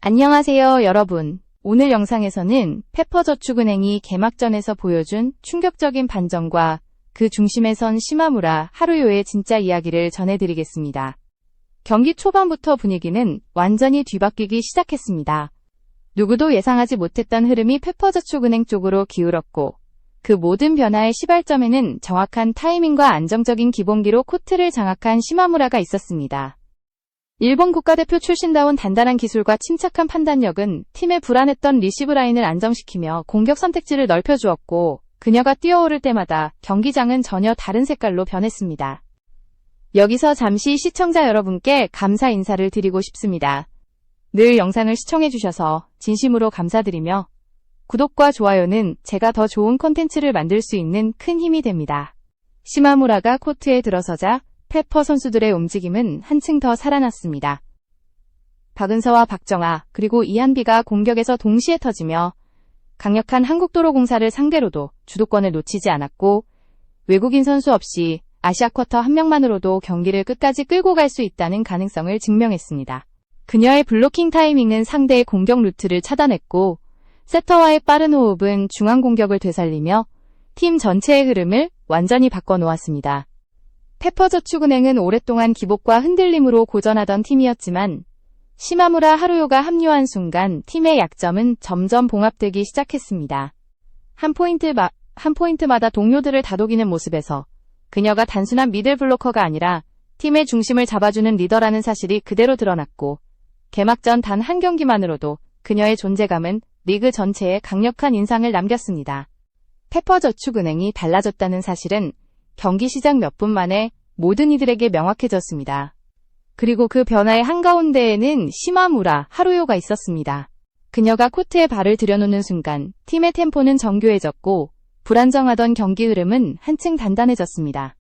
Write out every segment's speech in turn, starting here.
안녕하세요, 여러분. 오늘 영상에서는 페퍼저축은행이 개막전에서 보여준 충격적인 반전과 그 중심에 선 시마무라 하루요의 진짜 이야기를 전해드리겠습니다. 경기 초반부터 분위기는 완전히 뒤바뀌기 시작했습니다. 누구도 예상하지 못했던 흐름이 페퍼저축은행 쪽으로 기울었고, 그 모든 변화의 시발점에는 정확한 타이밍과 안정적인 기본기로 코트를 장악한 시마무라가 있었습니다. 일본 국가대표 출신다운 단단한 기술과 침착한 판단력은 팀의 불안했던 리시브 라인을 안정시키며 공격 선택지를 넓혀주었고, 그녀가 뛰어오를 때마다 경기장은 전혀 다른 색깔로 변했습니다. 여기서 잠시 시청자 여러분께 감사 인사를 드리고 싶습니다. 늘 영상을 시청해주셔서 진심으로 감사드리며, 구독과 좋아요는 제가 더 좋은 콘텐츠를 만들 수 있는 큰 힘이 됩니다. 시마무라가 코트에 들어서자 페퍼 선수들의 움직임은 한층 더 살아났습니다. 박은서와 박정아 그리고 이한비가 공격에서 동시에 터지며 강력한 한국도로공사를 상대로도 주도권을 놓치지 않았고, 외국인 선수 없이 아시아 쿼터 한 명만으로도 경기를 끝까지 끌고 갈 수 있다는 가능성을 증명했습니다. 그녀의 블로킹 타이밍은 상대의 공격 루트를 차단했고, 세터와의 빠른 호흡은 중앙 공격을 되살리며 팀 전체의 흐름을 완전히 바꿔놓았습니다. 페퍼저축은행은 오랫동안 기복과 흔들림으로 고전하던 팀이었지만, 시마무라 하루요가 합류한 순간 팀의 약점은 점점 봉합되기 시작했습니다. 한 포인트마다 동료들을 다독이는 모습에서 그녀가 단순한 미들 블로커가 아니라 팀의 중심을 잡아주는 리더라는 사실이 그대로 드러났고, 개막전 단 한 경기만으로도 그녀의 존재감은 리그 전체에 강력한 인상을 남겼습니다. 페퍼저축은행이 달라졌다는 사실은 경기 시작 몇 분 만에 모든 이들에게 명확해졌습니다. 그리고 그 변화의 한가운데에는 시마무라 하루요가 있었습니다. 그녀가 코트에 발을 들여놓는 순간 팀의 템포는 정교해졌고, 불안정하던 경기 흐름은 한층 단단해졌습니다.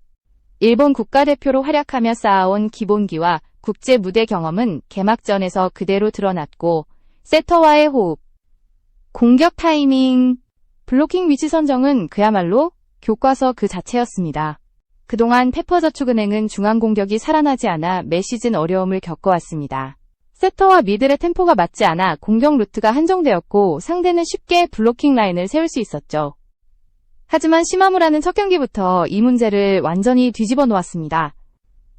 일본 국가대표로 활약하며 쌓아온 기본기와 국제 무대 경험은 개막전에서 그대로 드러났고, 세터와의 호흡, 공격 타이밍, 블로킹 위치 선정은 그야말로 교과서 그 자체였습니다. 그동안 페퍼저축은행은 중앙 공격이 살아나지 않아 매 시즌 어려움을 겪어왔습니다. 세터와 미들의 템포가 맞지 않아 공격 루트가 한정되었고, 상대는 쉽게 블로킹 라인을 세울 수 있었죠. 하지만 시마무라는 첫 경기부터 이 문제를 완전히 뒤집어 놓았습니다.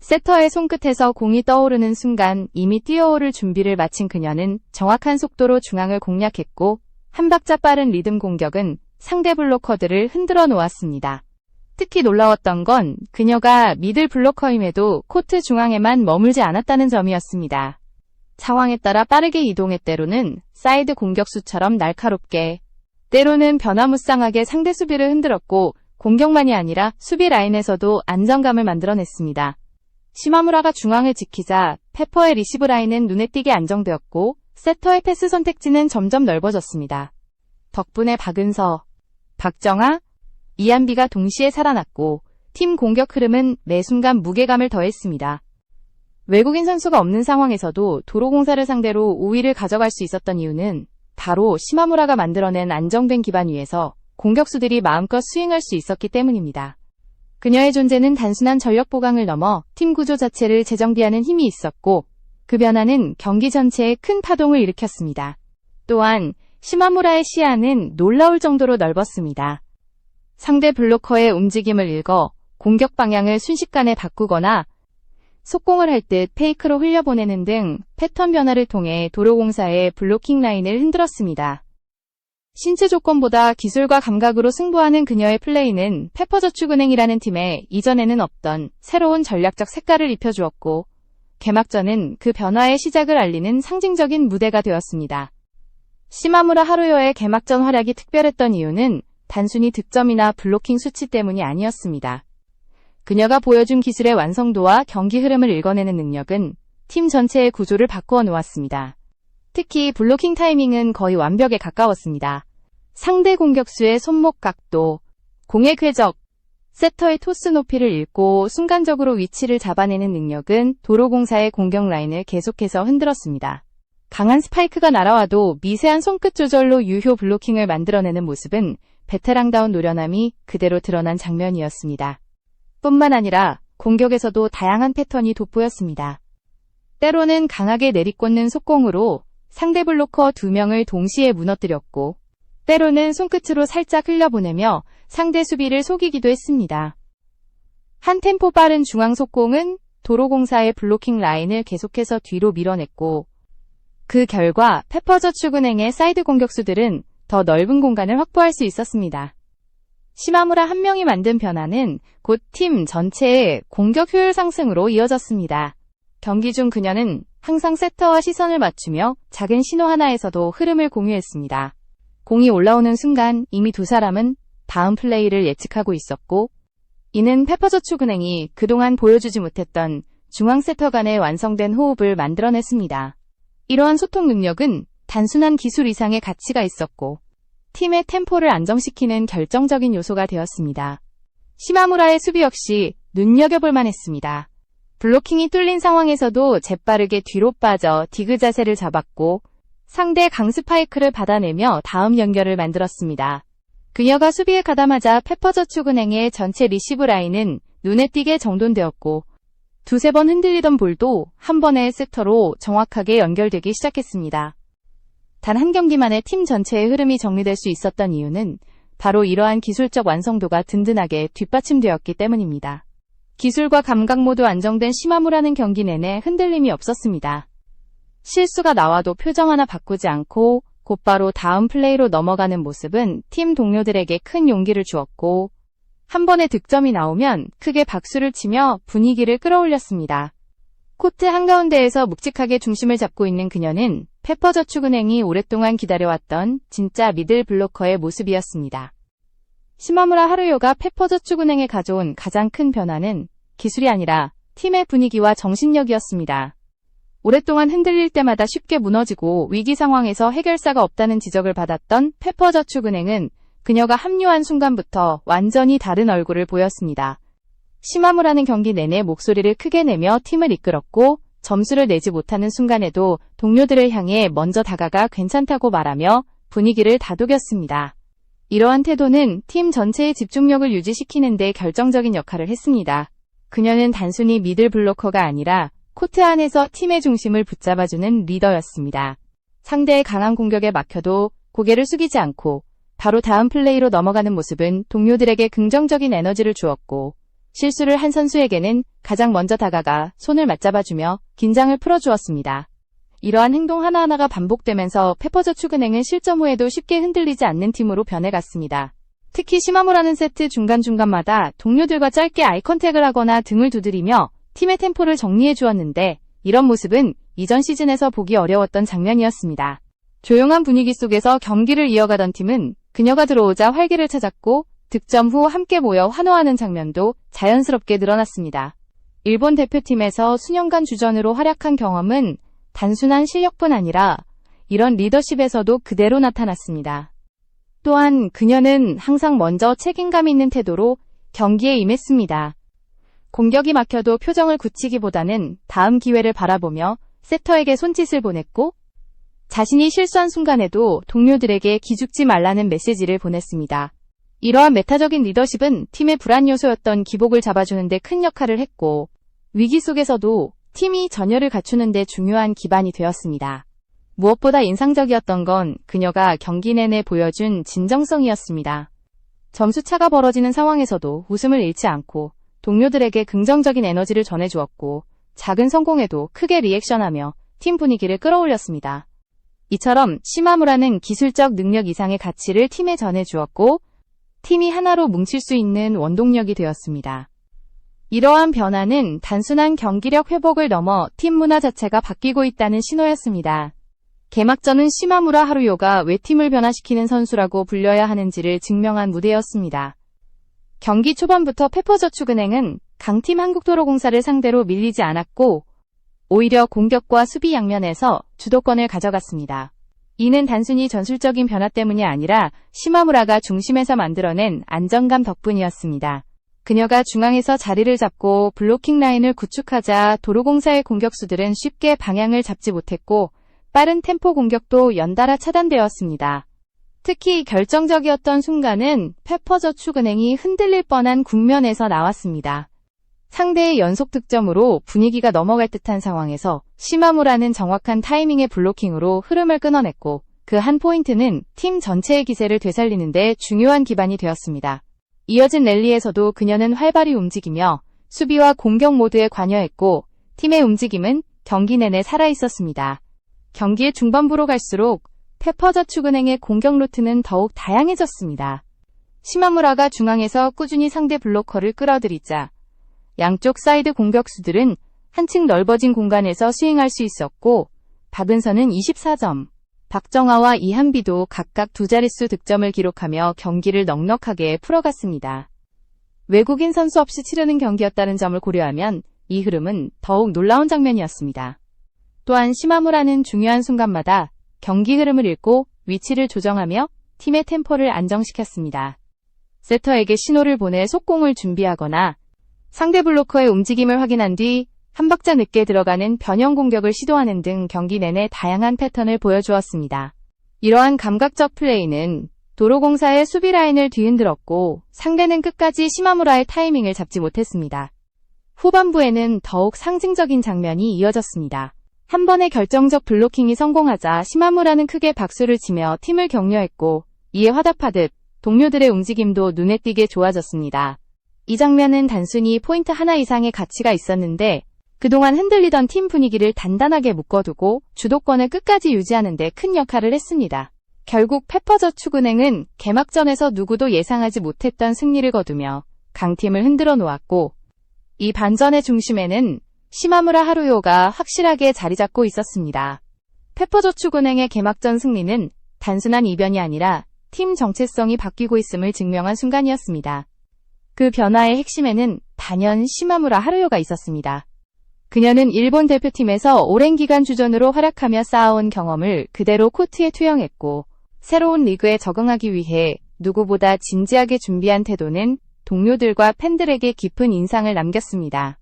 세터의 손끝에서 공이 떠오르는 순간 이미 뛰어오를 준비를 마친 그녀는 정확한 속도로 중앙을 공략했고, 한 박자 빠른 리듬 공격은 상대 블로커들을 흔들어 놓았습니다. 특히 놀라웠던 건 그녀가 미들 블로커임에도 코트 중앙에만 머물지 않았다는 점이었습니다. 상황에 따라 빠르게 이동해 때로는 사이드 공격수처럼 날카롭게, 때로는 변화무쌍하게 상대 수비를 흔들었고, 공격만이 아니라 수비 라인에서도 안정감을 만들어냈습니다. 시마무라가 중앙을 지키자 페퍼의 리시브 라인은 눈에 띄게 안정되었고, 세터의 패스 선택지는 점점 넓어졌습니다. 덕분에 박은서, 박정아, 이한비가 동시에 살아났고, 팀 공격 흐름은 매 순간 무게감을 더했습니다. 외국인 선수가 없는 상황에서도 도로공사를 상대로 우위를 가져갈 수 있었던 이유는 바로 시마무라가 만들어낸 안정된 기반 위에서 공격수들이 마음껏 스윙할 수 있었기 때문입니다. 그녀의 존재는 단순한 전력 보강을 넘어 팀 구조 자체를 재정비하는 힘이 있었고, 그 변화는 경기 전체에 큰 파동을 일으켰습니다. 또한 시마무라의 시야는 놀라울 정도로 넓었습니다. 상대 블로커의 움직임을 읽어 공격 방향을 순식간에 바꾸거나 속공을 할 듯 페이크로 흘려보내는 등 패턴 변화를 통해 도로공사의 블로킹 라인을 흔들었습니다. 신체 조건보다 기술과 감각으로 승부하는 그녀의 플레이는 페퍼저축은행이라는 팀에 이전에는 없던 새로운 전략적 색깔을 입혀주었고, 개막전은 그 변화의 시작을 알리는 상징적인 무대가 되었습니다. 시마무라 하루요의 개막전 활약이 특별했던 이유는 단순히 득점이나 블로킹 수치 때문이 아니었습니다. 그녀가 보여준 기술의 완성도와 경기 흐름을 읽어내는 능력은 팀 전체의 구조를 바꾸어 놓았습니다. 특히 블로킹 타이밍은 거의 완벽에 가까웠습니다. 상대 공격수의 손목 각도, 공의 궤적, 세터의 토스 높이를 읽고 순간적으로 위치를 잡아내는 능력은 도로공사의 공격 라인을 계속해서 흔들었습니다. 강한 스파이크가 날아와도 미세한 손끝 조절로 유효 블로킹을 만들어내는 모습은 베테랑다운 노련함이 그대로 드러난 장면이었습니다. 뿐만 아니라 공격에서도 다양한 패턴이 돋보였습니다. 때로는 강하게 내리꽂는 속공으로 상대 블로커 2명을 동시에 무너뜨렸고 때로는 손끝으로 살짝 흘려보내며 상대 수비를 속이기도 했습니다. 한 템포 빠른 중앙 속공은 도로공사의 블로킹 라인을 계속해서 뒤로 밀어냈고 그 결과 페퍼저축은행의 사이드 공격수들은 더 넓은 공간을 확보할 수 있었습니다. 시마무라 한 명이 만든 변화는 곧 팀 전체의 공격 효율 상승으로 이어졌습니다. 경기 중 그녀는 항상 세터와 시선을 맞추며 작은 신호 하나에서도 흐름을 공유했습니다. 공이 올라오는 순간 이미 두 사람은 다음 플레이를 예측하고 있었고 이는 페퍼저축은행이 그동안 보여주지 못했던 중앙 세터 간의 완성된 호흡을 만들어냈습니다. 이러한 소통 능력은 단순한 기술 이상의 가치가 있었고 팀의 템포를 안정시키는 결정적인 요소가 되었습니다. 시마무라의 수비 역시 눈여겨볼 만했습니다. 블로킹이 뚫린 상황에서도 재빠르게 뒤로 빠져 디그 자세를 잡았고 상대 강 스파이크를 받아내며 다음 연결을 만들었습니다. 그녀가 수비에 가담하자 페퍼저축은행의 전체 리시브 라인은 눈에 띄게 정돈되었고 두세 번 흔들리던 볼도 한 번의 세터로 정확하게 연결되기 시작했습니다. 단 한 경기만에 팀 전체의 흐름이 정리될 수 있었던 이유는 바로 이러한 기술적 완성도가 든든하게 뒷받침되었기 때문입니다. 기술과 감각 모두 안정된 시마무라는 경기 내내 흔들림이 없었습니다. 실수가 나와도 표정 하나 바꾸지 않고 곧바로 다음 플레이로 넘어가는 모습은 팀 동료들에게 큰 용기를 주었고 한 번의 득점이 나오면 크게 박수를 치며 분위기를 끌어올렸습니다. 코트 한가운데에서 묵직하게 중심을 잡고 있는 그녀는 페퍼저축은행이 오랫동안 기다려왔던 진짜 미들 블로커의 모습이었습니다. 시마무라 하루요가 페퍼저축은행에 가져온 가장 큰 변화는 기술이 아니라 팀의 분위기와 정신력이었습니다. 오랫동안 흔들릴 때마다 쉽게 무너지고 위기 상황에서 해결사가 없다는 지적을 받았던 페퍼저축은행은 그녀가 합류한 순간부터 완전히 다른 얼굴을 보였습니다. 시마무라는 경기 내내 목소리를 크게 내며 팀을 이끌었고 점수를 내지 못하는 순간에도 동료들을 향해 먼저 다가가 괜찮다고 말하며 분위기를 다독였습니다. 이러한 태도는 팀 전체의 집중력을 유지시키는 데 결정적인 역할을 했습니다. 그녀는 단순히 미들 블로커가 아니라 코트 안에서 팀의 중심을 붙잡아주는 리더였습니다. 상대의 강한 공격에 막혀도 고개를 숙이지 않고 바로 다음 플레이로 넘어가는 모습은 동료들에게 긍정적인 에너지를 주었고 실수를 한 선수에게는 가장 먼저 다가가 손을 맞잡아주며 긴장을 풀어주었습니다. 이러한 행동 하나하나가 반복되면서 페퍼저축은행은 실점 후에도 쉽게 흔들리지 않는 팀으로 변해갔습니다. 특히 시마무라는 세트 중간중간마다 동료들과 짧게 아이컨택을 하거나 등을 두드리며 팀의 템포를 정리해 주었는데 이런 모습은 이전 시즌에서 보기 어려웠던 장면이었습니다. 조용한 분위기 속에서 경기를 이어가던 팀은 그녀가 들어오자 활기를 찾았고 득점 후 함께 모여 환호하는 장면도 자연스럽게 늘어났습니다. 일본 대표팀에서 수년간 주전으로 활약한 경험은 단순한 실력뿐 아니라 이런 리더십에서도 그대로 나타났습니다. 또한 그녀는 항상 먼저 책임감 있는 태도로 경기에 임했습니다. 공격이 막혀도 표정을 굳히기보다는 다음 기회를 바라보며 세터에게 손짓을 보냈고 자신이 실수한 순간에도 동료들에게 기죽지 말라는 메시지를 보냈습니다. 이러한 메타적인 리더십은 팀의 불안 요소였던 기복을 잡아주는 데 큰 역할을 했고 위기 속에서도 팀이 전열을 갖추는 데 중요한 기반이 되었습니다. 무엇보다 인상적이었던 건 그녀가 경기 내내 보여준 진정성이었습니다. 점수차가 벌어지는 상황에서도 웃음을 잃지 않고 동료들에게 긍정적인 에너지를 전해주었고 작은 성공에도 크게 리액션하며 팀 분위기를 끌어올렸습니다. 이처럼 시마무라는 기술적 능력 이상의 가치를 팀에 전해주었고 팀이 하나로 뭉칠 수 있는 원동력이 되었습니다. 이러한 변화는 단순한 경기력 회복을 넘어 팀 문화 자체가 바뀌고 있다는 신호였습니다. 개막전은 시마무라 하루요가 왜 팀을 변화시키는 선수라고 불려야 하는지를 증명한 무대였습니다. 경기 초반부터 페퍼저축은행은 강팀 한국도로공사를 상대로 밀리지 않았고 오히려 공격과 수비 양면에서 주도권을 가져갔습니다. 이는 단순히 전술적인 변화 때문이 아니라 시마무라가 중심에서 만들어낸 안정감 덕분이었습니다. 그녀가 중앙에서 자리를 잡고 블로킹 라인을 구축하자 도로공사의 공격수들은 쉽게 방향을 잡지 못했고 빠른 템포 공격도 연달아 차단되었습니다. 특히 결정적이었던 순간은 페퍼저축은행이 흔들릴 뻔한 국면에서 나왔습니다. 상대의 연속 득점으로 분위기가 넘어갈 듯한 상황에서 시마무라는 정확한 타이밍의 블로킹으로 흐름을 끊어냈고 그 한 포인트는 팀 전체의 기세를 되살리는 데 중요한 기반이 되었습니다. 이어진 랠리에서도 그녀는 활발히 움직이며 수비와 공격 모두에 관여했고 팀의 움직임은 경기 내내 살아있었습니다. 경기의 중반부로 갈수록 페퍼저축은행의 공격 루트는 더욱 다양해졌습니다. 시마무라가 중앙에서 꾸준히 상대 블로커를 끌어들이자 양쪽 사이드 공격수들은 한층 넓어진 공간에서 스윙할 수 있었고 박은서는 24점, 박정아와 이한비도 각각 두 자릿수 득점을 기록하며 경기를 넉넉하게 풀어갔습니다. 외국인 선수 없이 치르는 경기였다는 점을 고려하면 이 흐름은 더욱 놀라운 장면이었습니다. 또한 시마무라는 중요한 순간마다 경기 흐름을 읽고 위치를 조정하며 팀의 템포를 안정시켰습니다. 세터에게 신호를 보내 속공을 준비하거나 상대 블로커의 움직임을 확인한 뒤 한 박자 늦게 들어가는 변형 공격을 시도하는 등 경기 내내 다양한 패턴을 보여주었습니다. 이러한 감각적 플레이는 도로공사의 수비 라인을 뒤흔들었고 상대는 끝까지 시마무라의 타이밍을 잡지 못했습니다. 후반부에는 더욱 상징적인 장면이 이어졌습니다. 한 번의 결정적 블로킹이 성공하자 시마무라는 크게 박수를 치며 팀을 격려했고 이에 화답하듯 동료들의 움직임도 눈에 띄게 좋아졌습니다. 이 장면은 단순히 포인트 하나 이상의 가치가 있었는데 그동안 흔들리던 팀 분위기를 단단하게 묶어두고 주도권을 끝까지 유지하는 데 큰 역할을 했습니다. 결국 페퍼저축은행은 개막전에서 누구도 예상하지 못했던 승리를 거두며 강팀을 흔들어 놓았고 이 반전의 중심에는 시마무라 하루요가 확실하게 자리 잡고 있었습니다. 페퍼저축은행의 개막전 승리는 단순한 이변이 아니라 팀 정체성이 바뀌고 있음을 증명한 순간이었습니다. 그 변화의 핵심에는 단연 시마무라 하루요가 있었습니다. 그녀는 일본 대표팀에서 오랜 기간 주전으로 활약하며 쌓아온 경험을 그대로 코트에 투영했고 새로운 리그에 적응하기 위해 누구보다 진지하게 준비한 태도는 동료들과 팬들에게 깊은 인상을 남겼습니다.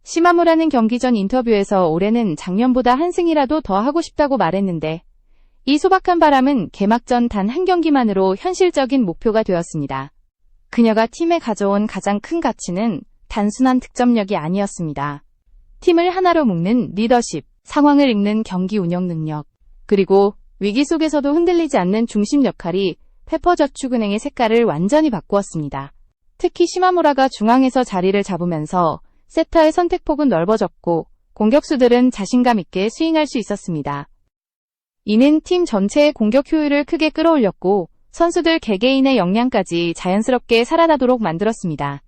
시마무라는 경기 전 인터뷰에서 올해는 작년보다 한 승이라도 더 하고 싶다고 말했는데 이 소박한 바람은 개막전 단 한 경기만으로 현실적인 목표가 되었습니다. 그녀가 팀에 가져온 가장 큰 가치는 단순한 득점력이 아니었습니다. 팀을 하나로 묶는 리더십, 상황을 읽는 경기 운영 능력, 그리고 위기 속에서도 흔들리지 않는 중심 역할이 페퍼저축은행의 색깔을 완전히 바꾸었습니다. 특히 시마무라가 중앙에서 자리를 잡으면서 세터의 선택폭은 넓어졌고 공격수들은 자신감 있게 스윙할 수 있었습니다. 이는 팀 전체의 공격 효율을 크게 끌어올렸고 선수들 개개인의 역량까지 자연스럽게 살아나도록 만들었습니다.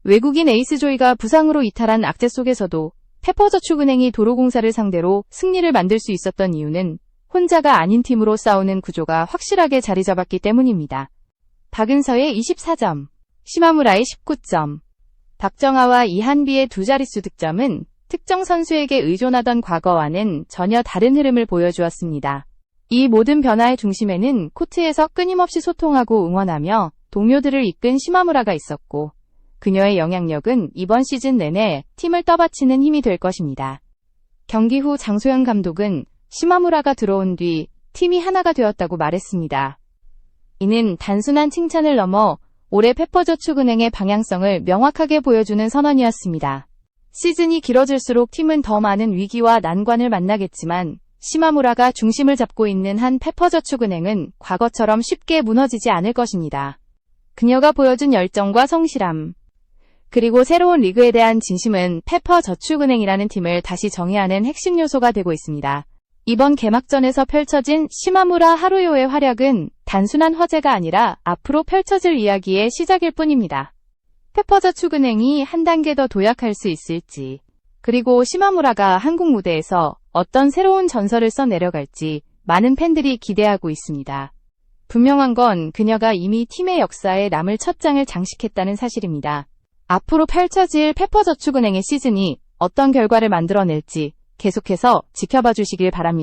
외국인 에이스 조이가 부상으로 이탈한 악재 속에서도 페퍼저축은행이 도로공사를 상대로 승리를 만들 수 있었던 이유는 혼자가 아닌 팀으로 싸우는 구조가 확실하게 자리 잡았기 때문입니다. 박은서의 24점, 시마무라의 19점, 박정아와 이한비의 두 자릿수 득점은 특정 선수에게 의존하던 과거와는 전혀 다른 흐름을 보여주었습니다. 이 모든 변화의 중심에는 코트에서 끊임없이 소통하고 응원하며 동료들을 이끈 시마무라가 있었고 그녀의 영향력은 이번 시즌 내내 팀을 떠받치는 힘이 될 것입니다. 경기 후 장소영 감독은 시마무라가 들어온 뒤 팀이 하나가 되었다고 말했습니다. 이는 단순한 칭찬을 넘어 올해 페퍼저축은행의 방향성을 명확하게 보여주는 선언이었습니다. 시즌이 길어질수록 팀은 더 많은 위기와 난관을 만나겠지만 시마무라가 중심을 잡고 있는 한 페퍼저축은행은 과거처럼 쉽게 무너지지 않을 것입니다. 그녀가 보여준 열정과 성실함, 그리고 새로운 리그에 대한 진심은 페퍼저축은행이라는 팀을 다시 정의하는 핵심 요소가 되고 있습니다. 이번 개막전에서 펼쳐진 시마무라 하루요의 활약은 단순한 화제가 아니라 앞으로 펼쳐질 이야기의 시작일 뿐입니다. 페퍼저축은행이 한 단계 더 도약할 수 있을지, 그리고 시마무라가 한국 무대에서 어떤 새로운 전설을 써내려갈지 많은 팬들이 기대하고 있습니다. 분명한 건 그녀가 이미 팀의 역사에 남을 첫 장을 장식했다는 사실입니다. 앞으로 펼쳐질 페퍼저축은행의 시즌이 어떤 결과를 만들어낼지 계속해서 지켜봐 주시길 바랍니다.